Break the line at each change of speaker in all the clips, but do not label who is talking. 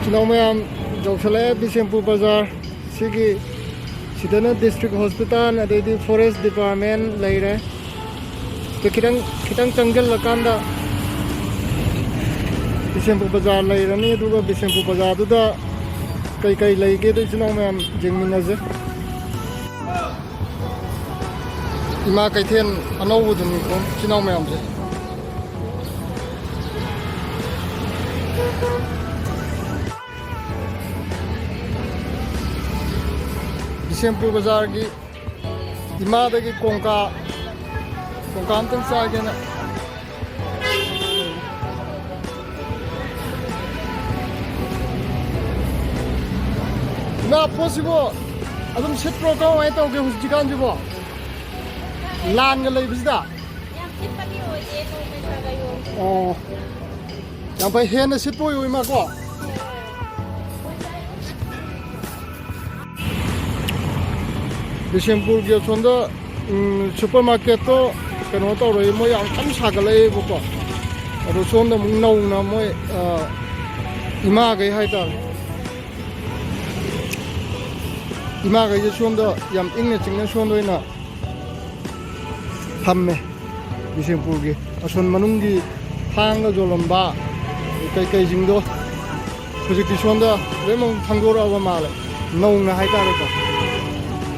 Sinaumayam Jaushale Bishampur Bazaar Sigi Sidana District Hospital Adedi Forest Department Laire Kitang Tangal Lakanda Bishampur Bazaar Lairani Duga Bishampur Bazaar Duda Kai Laike the Sinaumayam Jingminaze Ima Kaitian Anowudun Sinaumayam Bishampur Bazaar ki imada ki konka antan sa gena na possible adum setro ka wai to ge husjikan jibo lan ga lei bisda
yam sipani hoye to me sagayo
oh yam pai hen sitpo yoi ma ko Bishampur ki sonda supermarket to kano to roi mo yang tam sagalai bu ko ado sonda mung na mo ima ga hai ta ima ga je sonda yam ingna chingna sonda ina thamme Bishampur ki ason manung gi thang ga jolomba kai jingdo project sonda remong thangora ba male nau na hai ta ko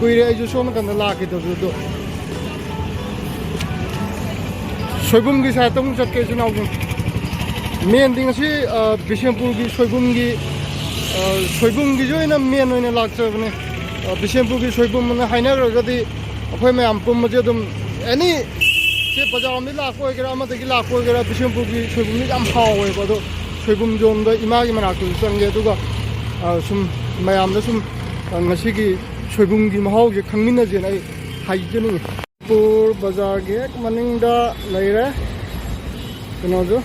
Kuire ayo sona kan la ke do Soibum gi sa tong chak ke chunau main ding si Bishampur gi soibum gi joina main oina lak chabne Bishampur gi soibum na haina ra di akhoi mayam pum ma je dum any se bazaar mi lak ko gera ma gi lak ko gera Bishampur gi soibum ni am hawe ko do soibum jom da ima gi mana ku sang ge du ga sum mayam da sum ngasi gi Soibum gi mahau gi khangmina je nai haijani Pur Bazaar gi maning da laire kino jo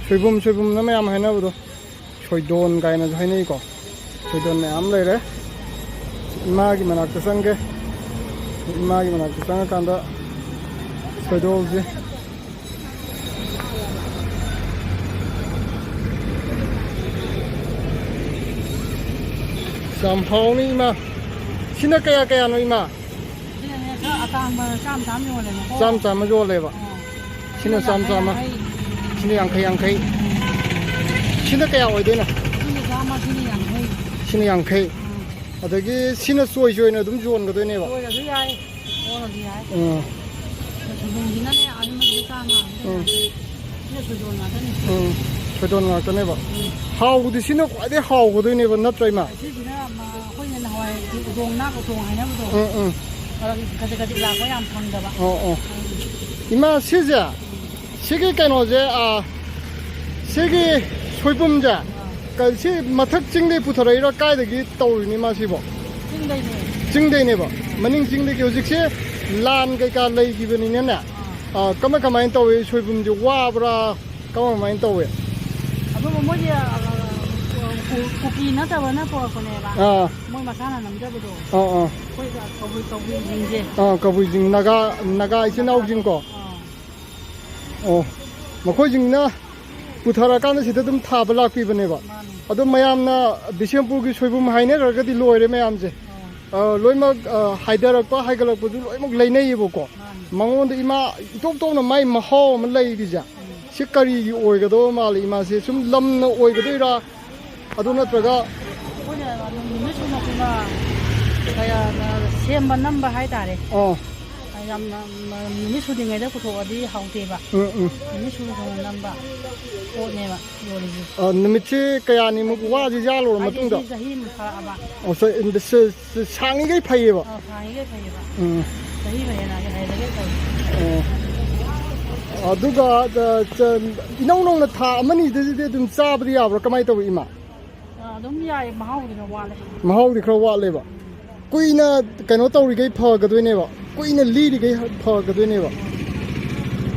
soibum na mayam haina bu do soidon gaina hainai ko soidon ne am laire ima gi manak ta sange kanda soidol je somehow ni ma Sina kaya no ima. Sam jo le ba. Sina sam ma. Sina yang kai. Sina kaya oi de na. Sina yang kai. Adagi sina soi na dum jon ga de ne ba. Soidon nga ta ne ba. How di sina kwai de how ga de ne ba na trai ma. Ima sija sigi kanoje sigi soibumja kalsi mathak chingde putharai ra kai dagi tawni ma sibo chingdei ne ba maning chingde ki hojik se lan kai ka lei gi bani ne na kama tawe soibum ju wa bra kama tawe
abo mo je Kuki na ta wana po ko ne ba mo masana nam ja bu do koi ga kabui jing je
kabui jing naga isin au jing ko makoi jing na puthara kan sida dum tha bala pi bane ba adu mayam na Bishampur gi soibum haine ra ga di loire mayam je loima haidarak pa haigalak bu loimok leinai bu ko mangon de ima tok tok na mai maho man lei di ja sikari gi oi ga do mal ima se sum lam na oi ga dira adu natraga
kaya semba namba hai tare yam ni su dingai da photo adi haute ba ni su namba ko ne ba yori
nimit kaya ni mu wa ji ja lo matung da
sahi mu kha ba
so in the sangi gai phai ba
sangi gai phai ba sahi ba na ga hai da ga
aduga inong na tha amani de dum cha bri ya bro kamai to ima
dum yai mahau di wa le
mahau di khra wa le ba kuina kaino tawri gai pha ga doi ne ba kuina li ri gai pha ga doi ne ba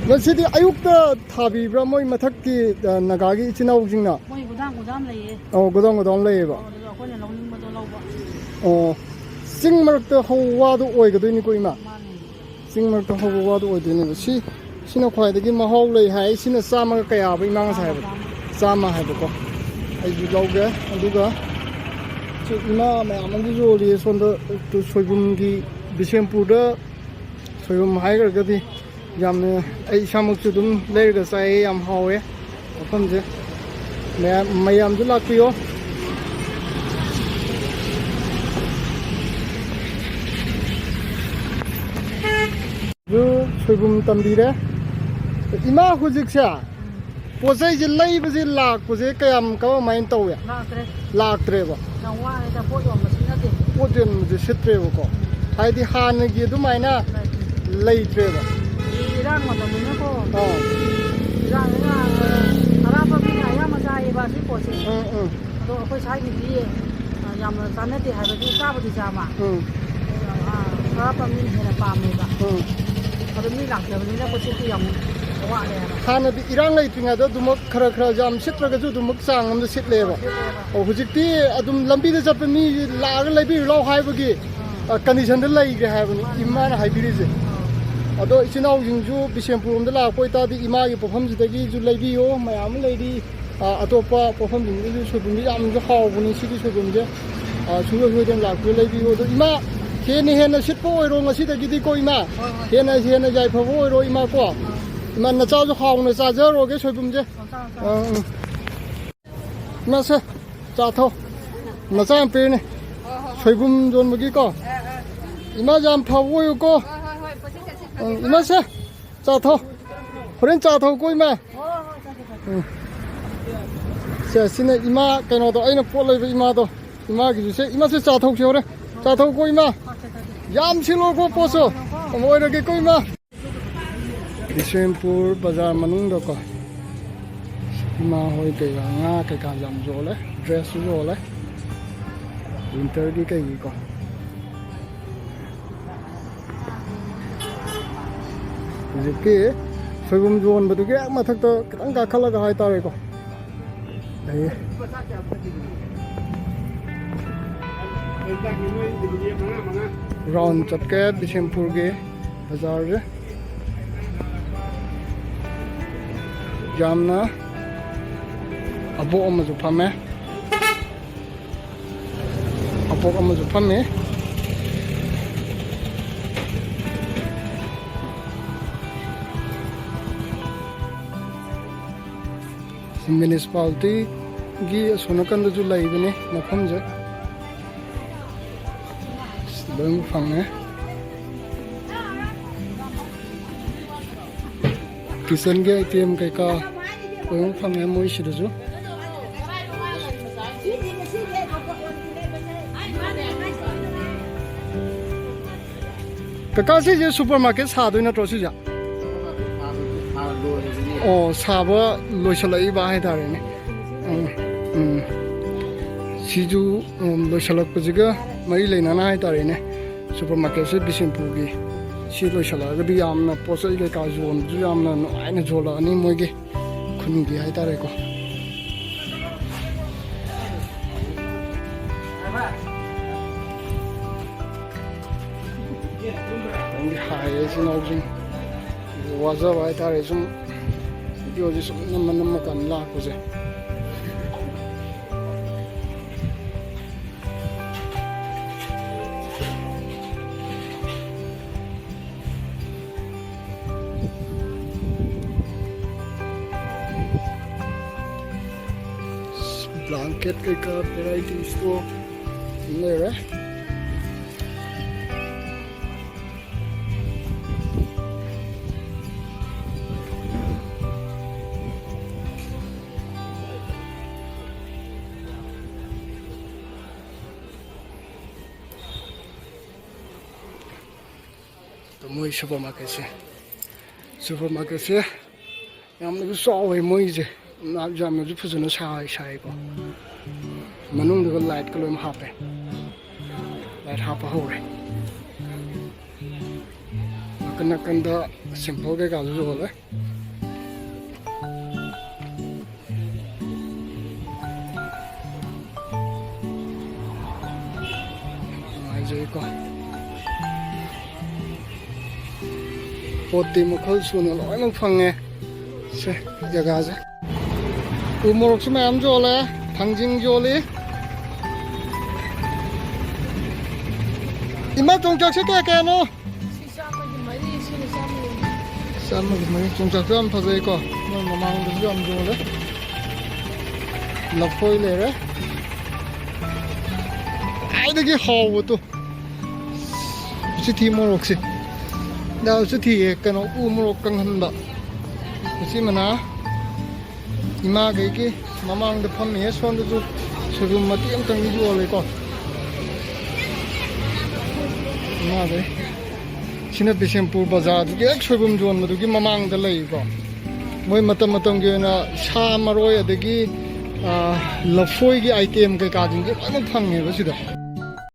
Masidi ayukta thabi bra moi mathak ki nagagi chinau jingna
moi gudang lei
gudang lei ba
ko ne lawning ma do law ba
sing marak ta hawa do oi ga doi ni ko ima sing marak ta hawa do oi doi ni ba sina khwai da gi mahau lei hai sina sama ka ya ba imang sa ba sama hai ba ko ꯑꯩꯁꯨ ꯂꯧꯒꯦ ꯑꯗꯨꯒ ꯏꯃꯥ ꯃꯌꯥꯝ ꯑꯃꯁꯨ ꯌꯣꯜꯂꯤ ꯁꯣꯝꯗ ꯁꯣꯏꯕꯨꯝꯒꯤ ꯕꯤꯁꯦꯝꯄꯨꯔꯗ ꯁꯣꯏꯕꯨꯝ ꯍꯥꯏꯈ꯭ꯔꯒꯗꯤ ꯌꯥꯝꯅ ꯑꯩ ꯏꯁꯥꯃꯛꯁꯨ ꯑꯗꯨꯝ ꯂꯩꯔꯒ ꯆꯥꯏꯌꯦ ꯌꯥꯝ ꯍꯥꯎꯋꯦ ꯃꯐꯝꯁꯦ ꯃꯌꯥꯝꯁꯨ ꯂꯥꯛꯄꯤꯌꯣ सोयबुम तंबीरे इमा हुजिकसे पोजै जे लैबजे लाकपजे कयाम कमाइन तौवे लाक्त्रेबा
नवारेदा पोट योमसिनादे
पोटेन जे सित्रेबको हाइदि हानगी दुमाइना लैत्रेबा
इरांग मदमिनको इरांगा अराबा बिना यामा जायबा सि पोसे अदो अखोय साइगिदि यामना चानदे हाइबदि चाबदि जामा अराबा मिन हेना पामेबा हानदि इरांग लैत्रिङादा दुमक खरा खरा जाम सित्रगजु दुमक चांग अमदा सितलेबा हुजिकति अदुम लंबीदा चप्पे मी लाग लैबि लाव हाइबगी कंडीशन दा लैगे हाइबनि इमाना हाइबिरिजे अदो इचिनाव जिंजु बिशेमपुरमदा लापोय तादि इमागी पोफमजिदगी जु लैबियो मयाम लैदि अतोपा पोफम जिंजु सोबुंदि यामजु हावबनि सिदि सोबुंजे सुयो सुयोदन लापो लैबियो दो इमा हेन सिटपो ओइरो ngasiदगिदि को इमा हेन जायफबो ओइरो इमा को इमा नचाजु हावना चाजरोगे सोइबुमजे नसे चाथो नचा पेने सोइबुम जोनबगी को इमा जाम फबो को इमा से चाथो होरेन चाथो को इमा से सिने इमा कनो तो अइना पोट लैबे इमा तो इमा गिजु से इमा से चाथो सेरे चाथो को इमा याम सिलो को पोसो मोइरगे को इमा बिशेमपुर बाजार मनुंग को इमा होय के nga के का जाम जोले ड्रेस जोले विंटर की के को जिके सोइबुम जोन बदुगे मथक तो खतंग का खलगा हाय तारे को दे राउंड चटके बिशेमपुर के बाजार रे जामना अबो अमजु फमे अबो अमजु फमे म्युनिसिपालिटी गी सोनकंद जु लाइबने मफम जे लोग फंगे किचन के आइटम कैका लोग फंगे मोई सिदजु कका से जे सुपरमार्केट सादोय नत्रो सिजा ओ साबा लोइसलाई बा हाय तारेने सिजु लोइसलक पजिगा मरी लेना हाय तारेने सुपरमार्केट से बिशेमपुर की सी लोइसलगदि यामना पोसै के का जोन जु यामना नुआइना जोलानी मोइगे खुनगी हाय तारेको हाय सिनाउजिं वाजा हाय तारे सुम भिडियो जि सुम नम्मा kan लाकोजे blanket के का वैरायटी स्टोर ले रहा तो मोई सुपरमार्केट से यामना भी सौवे मोई जे ना जामना जो फजनो साई को मनुंग दो लाइट को लोम हापे लाइट हापा हो रे कन्ना कंदा सिंपल के का जो होले आई जे को पोती मखल सुनो लोइमंग फंगे से जगह से उमोरक से मैम जोले
당징 요리 이마 종착 색깔 깨노 쌈은 뭐 종착 좀 터져 있고 뭐 마망도 좀 좋은데 러포일레래 아이들이 하워도 시티 모록시 나 시티에 그는 우모록 강한다 그치만아 이마 그게 마망도 판매해 손도 지금 뭐 띵땅이 주어리고 이마데 신의 비심풀 바자르게 소금 좋은 거기 마망도 레이고 뭐 마땅마땅 게나 샤마로야 되기 러포이기 아이템 그 가진 게 많은 판매가 시다